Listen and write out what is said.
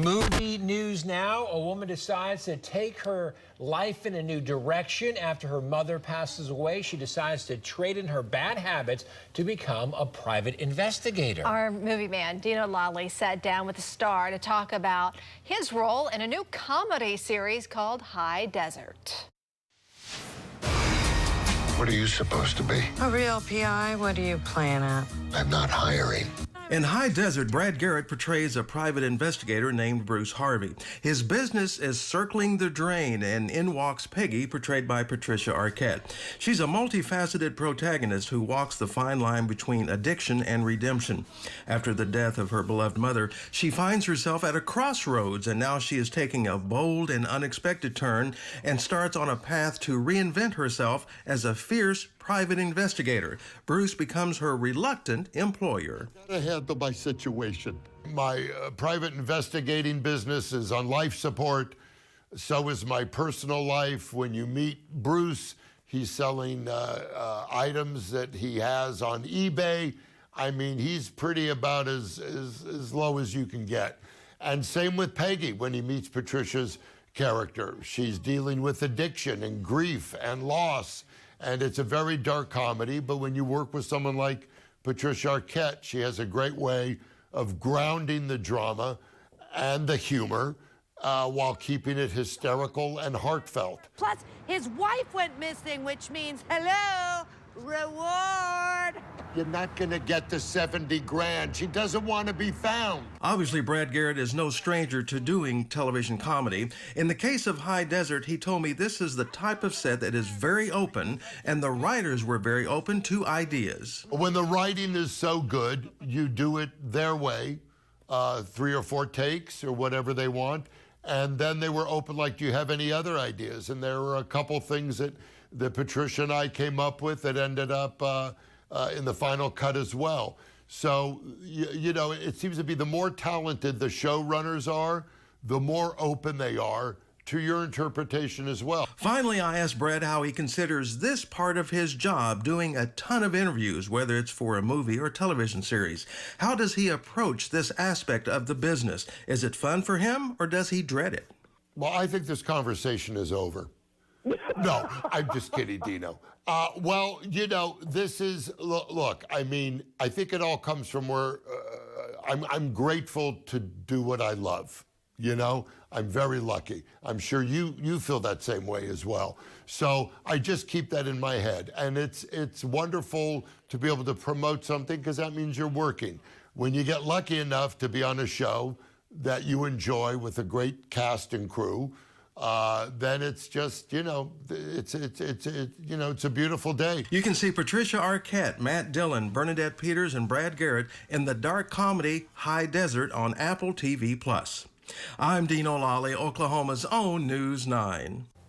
Movie news now. A woman decides to take her life in a new direction after her mother passes away. She decides to trade in her bad habits to become a private investigator. Our movie man, Dino Lalli, sat down with the star to talk about his role in a new comedy series called High Desert. What are you supposed to be? A real PI? What are you playing at? I'm not hiring. In High Desert, Brad Garrett portrays a private investigator named Bruce Harvey. His business is circling the drain, and in walks Peggy, portrayed by Patricia Arquette. She's a multifaceted protagonist who walks the fine line between addiction and redemption. After the death of her beloved mother, she finds herself at a crossroads, and now she is taking a bold and unexpected turn and starts on a path to reinvent herself as a fierce private investigator. Bruce becomes her reluctant employer. Gotta handle my situation. My private investigating business is on life support. So is my personal life. When you meet Bruce, he's selling items that he has on eBay. I mean, he's pretty about as low as you can get. And same with Peggy when he meets Patricia's character. She's dealing with addiction and grief and loss. And it's a very dark comedy, but when you work with someone like Patricia Arquette, she has a great way of grounding the drama and the humor while keeping it hysterical and heartfelt. Plus, his wife went missing, which means, hello, reward. You're not gonna get the 70 grand. She doesn't want to be found. Obviously, Brad Garrett is no stranger to doing television comedy. In the case of High Desert, he told me this is the type of set that is very open, and the writers were very open to ideas. When the writing is so good, you do it their way, 3 or 4 takes or whatever they want, and then they were open like, do you have any other ideas? And there were a couple things that Patricia and I came up with that ended up in the final cut as well. So, you know, it seems to be the more talented the showrunners are, the more open they are to your interpretation as well. Finally, I asked Brad how he considers this part of his job, doing a ton of interviews, whether it's for a movie or television series. How does he approach this aspect of the business? Is it fun for him, or does he dread it? Well, I think this conversation is over. No, I'm just kidding, Dino. Well, you know, this is, look, I mean, I think it all comes from where I'm grateful to do what I love. You know, I'm very lucky. I'm sure you feel that same way as well. So I just keep that in my head. And it's wonderful to be able to promote something because that means you're working. When you get lucky enough to be on a show that you enjoy with a great cast and crew, then it's just, you know, it's a beautiful day. You can see Patricia Arquette, Matt Dillon, Bernadette Peters, and Brad Garrett in the dark comedy High Desert on Apple TV+. I'm Dino Lalli, Oklahoma's own News 9.